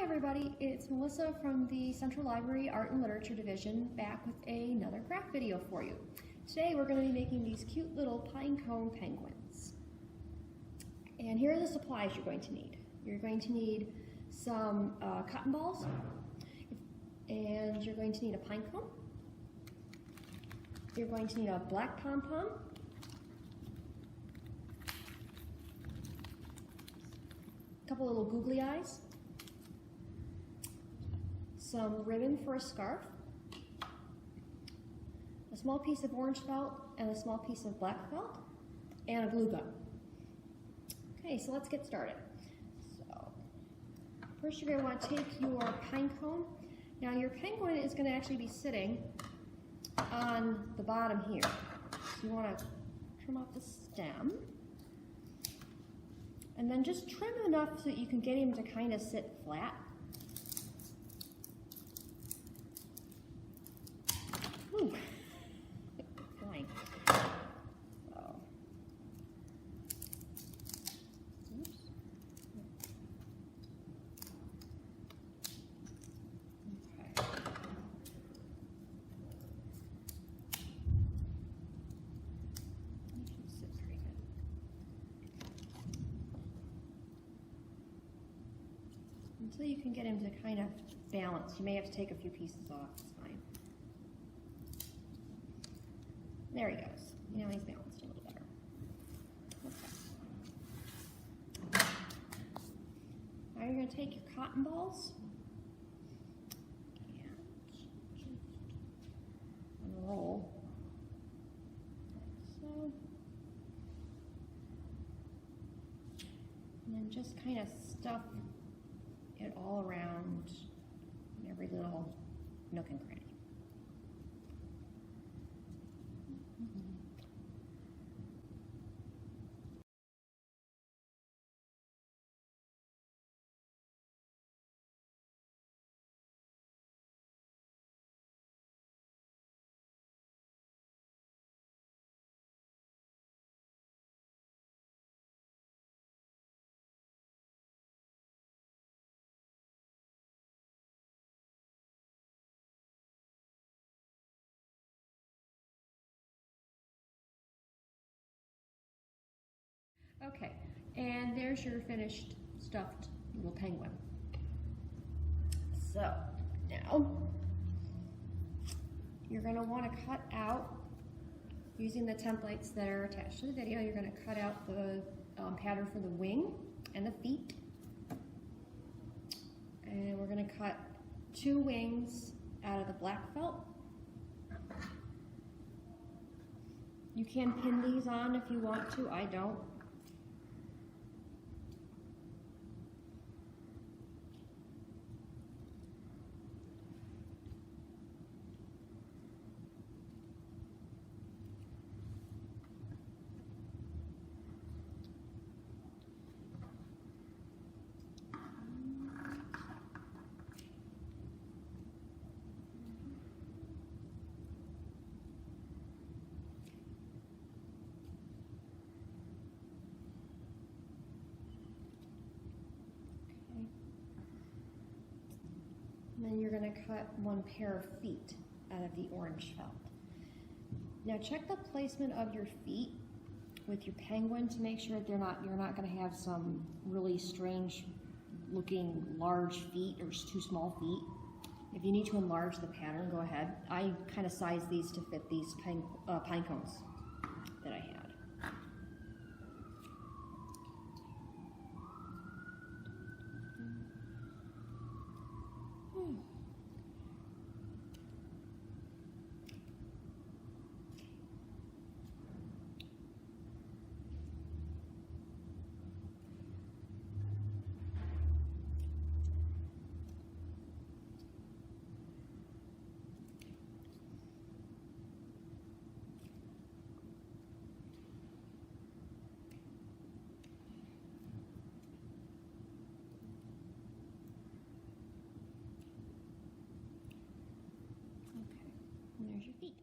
Hi everybody, it's Melissa from the Central Library Art and Literature Division back with another craft video for you. Today we're going to be making these cute little pine cone penguins. And here are the supplies you're going to need. You're going to need some cotton balls, and you're going to need a pine cone. You're going to need a black pom-pom, a couple little googly eyes, some ribbon for a scarf, a small piece of orange felt, and a small piece of black felt, and a glue gun. Okay, so let's get started. So, first you're going to want to take your pine cone. Now your penguin is going to actually be sitting on the bottom here. So you want to trim off the stem, and then just trim enough so that you can get him to kind of sit flat. Ooh. Flying. So. Oops. Okay. He should sit pretty good. Until you can get him to kind of balance. You may have to take a few pieces off. It's fine. There he goes. Now he's balanced a little better. Okay. Now you're going to take your cotton balls and just unroll like so. And then just kind of stuff it all around in every little nook and cranny. Okay, and there's your finished stuffed little penguin. So now you're going to want to cut out, using the templates that are attached to the video, you're going to cut out the pattern for the wing and the feet. And we're going to cut 2 wings out of the black felt. You can pin these on if you want to, I don't. And then you're going to cut 1 pair of feet out of the orange felt. Now check the placement of your feet with your penguin to make sure that you're not going to have some really strange looking large feet or too small feet. If you need to enlarge the pattern, go ahead. I kind of sized these to fit these pine cones that I had. And there's your feet.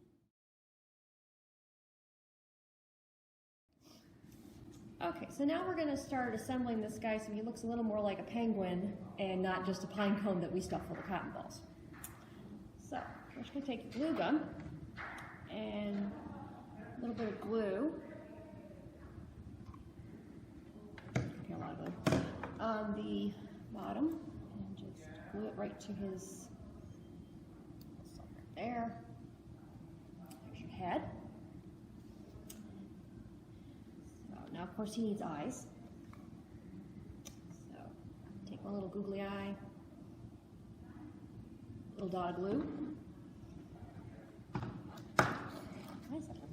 Okay, So now we're going to start assembling this guy so he looks a little more like a penguin and not just a pine cone that we stuff full of cotton balls. So we're just going to take your glue gun and a little bit of glue, okay, a lot of glue, on the bottom, and just glue it right to his, right there. There's your head. Now, of course, he needs eyes. So, take one little googly eye, little dot of glue. Why is that up?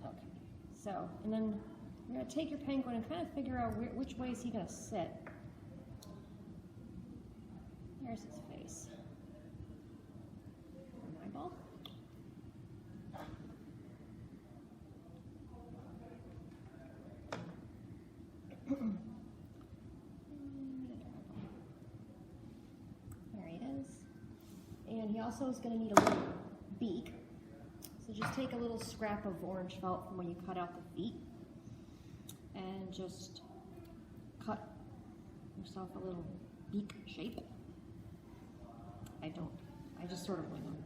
Okay. So, and then you're going to take your penguin and kind of figure out which way is he going to sit. There's his face. An eyeball. There he is. And he also is going to need a little beak. So just take a little scrap of orange felt from when you cut out the feet and just cut yourself a little beak shape. I just sort of wing them.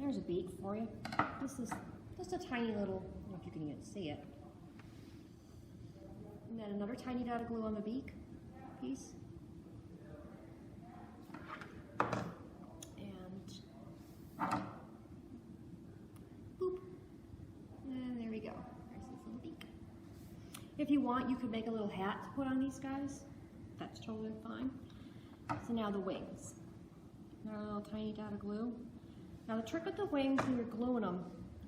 There's a beak for you. This is just a tiny little, I don't know if you can even see it. And then another tiny dot of glue on the beak piece. And boop. And there we go. There's this little beak. If you want, you could make a little hat to put on these guys. That's totally fine. So now the wings. Another little tiny dot of glue. Now the trick with the wings when you're gluing them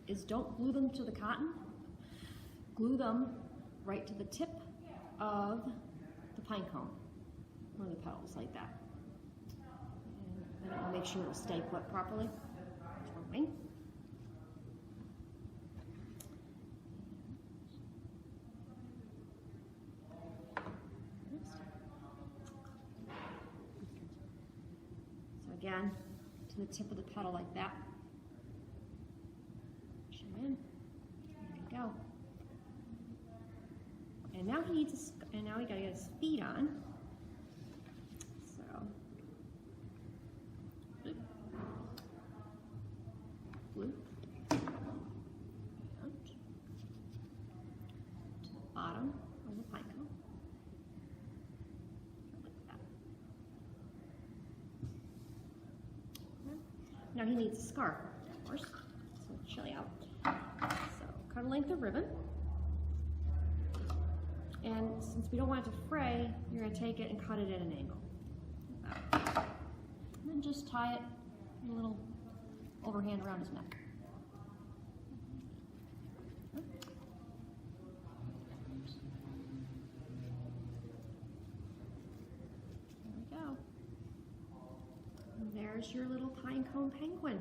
is don't glue them to the cotton. Glue them right to the tip of the pine cone, one of the petals, like that. And then it'll make sure it'll stay put properly. There's one wing. So again, to the tip of the petal like that. Push him in. There you go. And now he needs now we gotta get his feet on. So glue. And to the bottom of the pine cone. Now he needs a scarf, of course, so it'll chill you out. So cut a length of ribbon. And since we don't want it to fray, you're going to take it and cut it at an angle. Like that. And then just tie it a little overhand around his neck. There we go. And there's your little pine cone penguin.